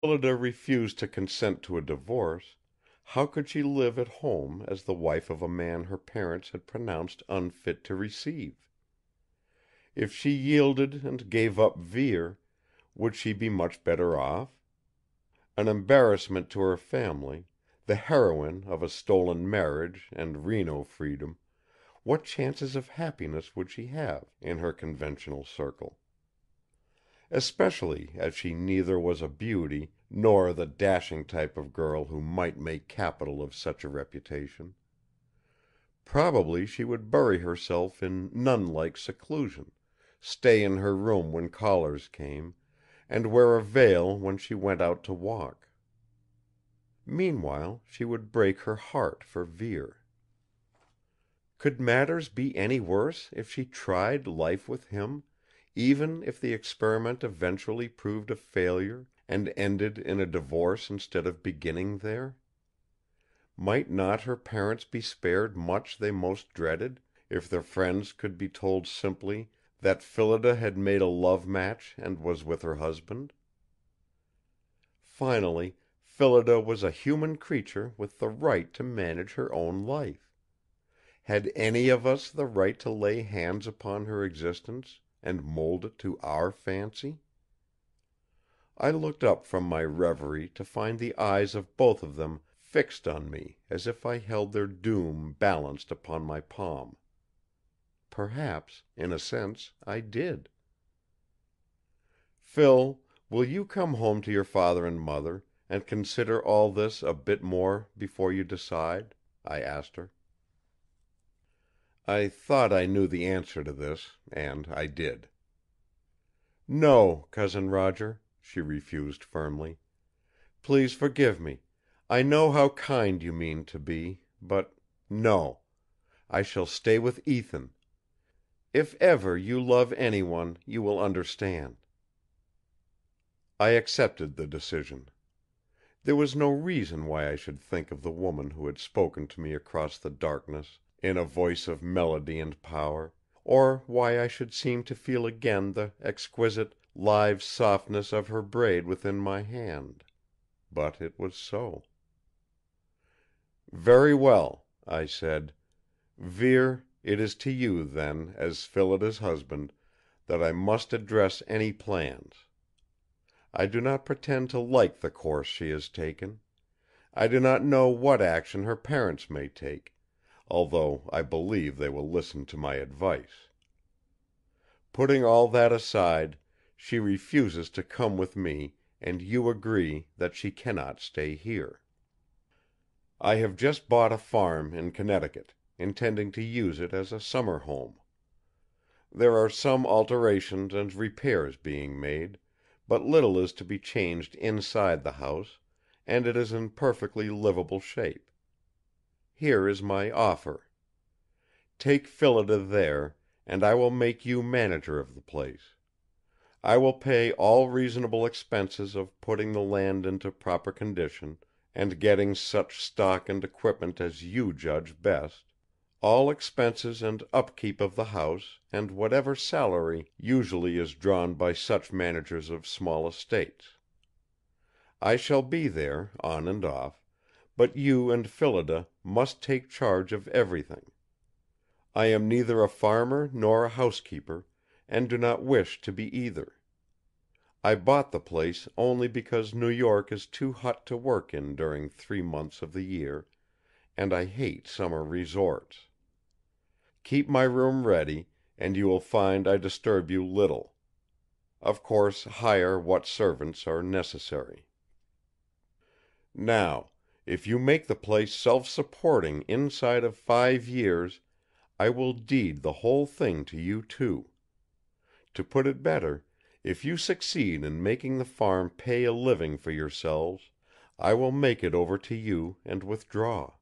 Phillida refused to consent to a divorce, how could she live at home as the wife of a man her parents had pronounced unfit to receive? If she yielded and gave up Vere, would she be much better off? An embarrassment to her family, the heroine of a stolen marriage and Reno freedom, what chances of happiness would she have in her conventional circle? Especially as she neither was a beauty nor the dashing type of girl who might make capital of such a reputation. Probably she would bury herself in nun-like seclusion, stay in her room when callers came, and wear a veil when she went out to walk. Meanwhile she would break her heart for Vere. Could matters be any worse if she tried life with him, even if the experiment eventually proved a failure and ended in a divorce instead of beginning there? Might not her parents be spared much they most dreaded, if their friends could be told simply that Phillida had made a love match and was with her husband? Finally, Phillida was a human creature with the right to manage her own life. Had any of us the right to lay hands upon her existence and mold it to our fancy? I looked up from my reverie to find the eyes of both of them fixed on me as if I held their doom balanced upon my palm. Perhaps, in a sense, I did. "Phil, will you come home to your father and mother, and consider all this a bit more before you decide?" I asked her. I thought I knew the answer to this, and I did. "No, Cousin Roger," she refused firmly. "Please forgive me. I know how kind you mean to be, but no. I shall stay with Ethan. If ever you love anyone, you will understand." I accepted the decision. There was no reason why I should think of the woman who had spoken to me across the darkness in a voice of melody and power, or why I should seem to feel again the exquisite, live softness of her braid within my hand. But it was so. "Very well," I said. "Vere, it is to you, then, as Phillida's husband, that I must address any plans. I do not pretend to like the course she has taken. I do not know what action her parents may take, although I believe they will listen to my advice. Putting all that aside, she refuses to come with me and you agree that she cannot stay here. I have just bought a farm in Connecticut, intending to use it as a summer home. There are some alterations and repairs being made, but little is to be changed inside the house, and it is in perfectly livable shape. Here is my offer. Take Phillida there, and I will make you manager of the place. I will pay all reasonable expenses of putting the land into proper condition, and getting such stock and equipment as you judge best, all expenses and upkeep of the house, and whatever salary usually is drawn by such managers of small estates. I shall be there, on and off, but you and Phillida must take charge of everything. I am neither a farmer nor a housekeeper, and do not wish to be either. I bought the place only because New York is too hot to work in during 3 months of the year, and I hate summer resorts. Keep my room ready, and you will find I disturb you little. Of course, hire what servants are necessary. Now, if you make the place self-supporting inside of 5 years, I will deed the whole thing to you two. To put it better, if you succeed in making the farm pay a living for yourselves, I will make it over to you and withdraw.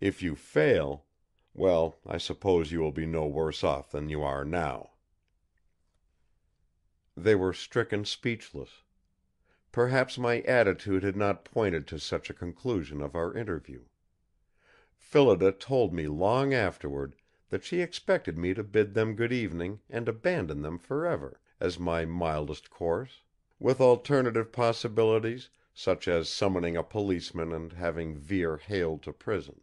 If you fail, well, I suppose you will be no worse off than you are now." They were stricken speechless. Perhaps my attitude had not pointed to such a conclusion of our interview. Phillida told me long afterward that she expected me to bid them good evening and abandon them forever, as my mildest course, with alternative possibilities such as summoning a policeman and having Vere haled to prison.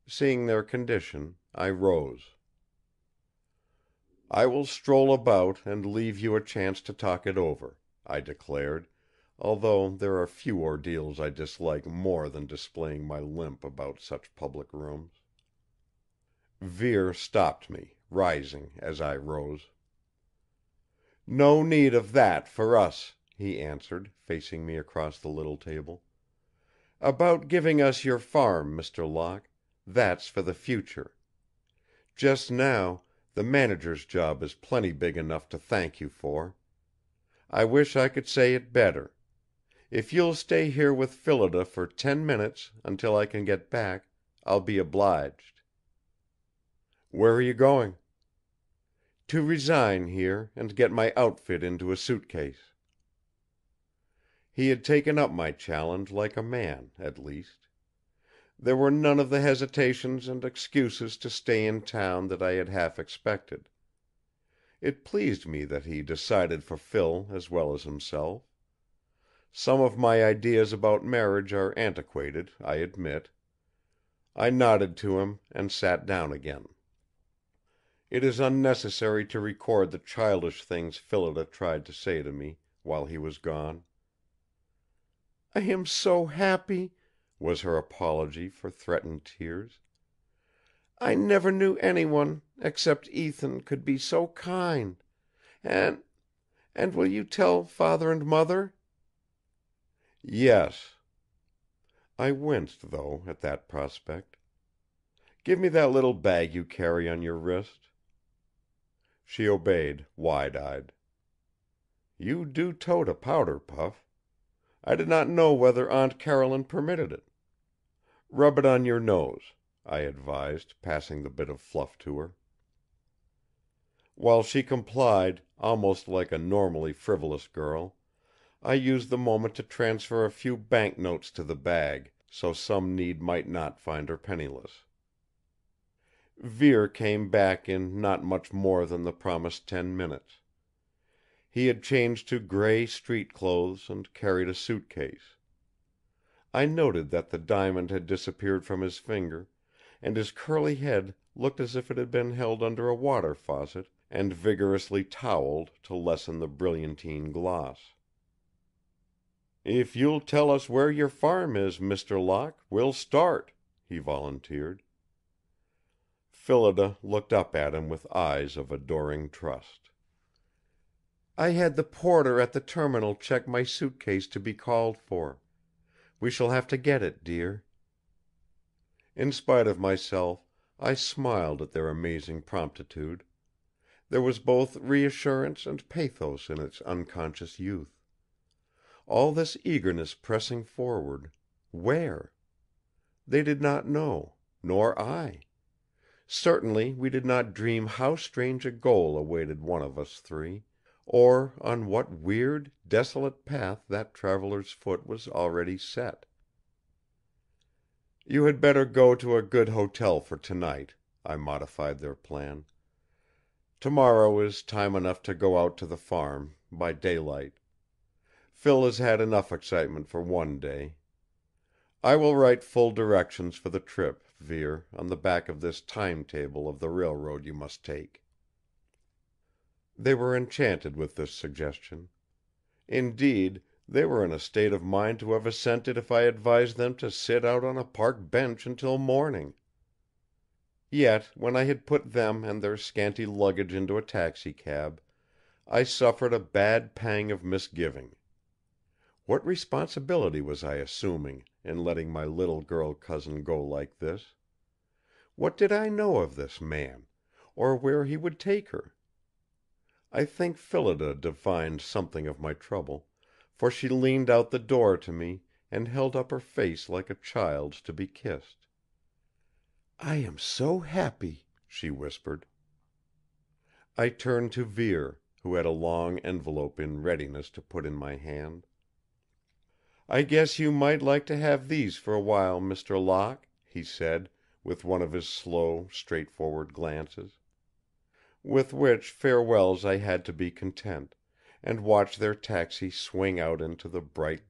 Seeing their condition, I rose. "I will stroll about and leave you a chance to talk it over," I declared, although there are few ordeals I dislike more than displaying my limp about such public rooms. Vere stopped me, rising as I rose. "No need of that for us," he answered, facing me across the little table. "About giving us your farm, Mr. Locke, that's for the future. Just now, the manager's job is plenty big enough to thank you for. I wish I could say it better. If you'll stay here with Phillida for 10 minutes until I can get back, I'll be obliged." "Where are you going?" "To resign here and get my outfit into a suitcase." He had taken up my challenge like a man, at least. There were none of the hesitations and excuses to stay in town that I had half expected. It pleased me that he decided for Phil as well as himself. Some of my ideas about marriage are antiquated, I admit. I nodded to him and sat down again. It is unnecessary to record the childish things Phillida tried to say to me while he was gone. "I am so happy," was her apology for threatened tears. "I never knew anyone, except Ethan, could be so kind. And will you tell Father and Mother?" "Yes." I winced, though, at that prospect. "Give me that little bag you carry on your wrist." She obeyed, wide-eyed. "You do tote a powder puff. I did not know whether Aunt Caroline permitted it. Rub it on your nose," I advised, passing the bit of fluff to her. While she complied, almost like a normally frivolous girl, I used the moment to transfer a few banknotes to the bag, so some need might not find her penniless. Vere came back in not much more than the promised 10 minutes. He had changed to gray street clothes and carried a suitcase. I noted that the diamond had disappeared from his finger, and his curly head looked as if it had been held under a water faucet and vigorously toweled to lessen the brilliantine gloss. "If you'll tell us where your farm is, Mr. Locke, we'll start," he volunteered. Phillida looked up at him with eyes of adoring trust. "I had the porter at the terminal check my suitcase to be called for. We shall have to get it, dear." In spite of myself, I smiled at their amazing promptitude. There was both reassurance and pathos in its unconscious youth. All this eagerness pressing forward, where? They did not know, nor I. Certainly we did not dream how strange a goal awaited one of us three, or on what weird, desolate path that traveler's foot was already set. "You had better go to a good hotel for tonight," I modified their plan. "Tomorrow is time enough to go out to the farm, by daylight. Phil has had enough excitement for one day. I will write full directions for the trip, Vere, on the back of this timetable of the railroad you must take." They were enchanted with this suggestion. Indeed, they were in a state of mind to have assented if I advised them to sit out on a park bench until morning. Yet, when I had put them and their scanty luggage into a taxicab, I suffered a bad pang of misgiving. What responsibility was I assuming in letting my little girl cousin go like this? What did I know of this man, or where he would take her? I think Phillida divined something of my trouble, for she leaned out the door to me and held up her face like a child's to be kissed. "I am so happy," she whispered. I turned to Vere, who had a long envelope in readiness to put in my hand. "I guess you might like to have these for a while, Mr. Locke," he said, with one of his slow, straightforward glances. With which farewells I had to be content, and watch their taxi swing out into the bright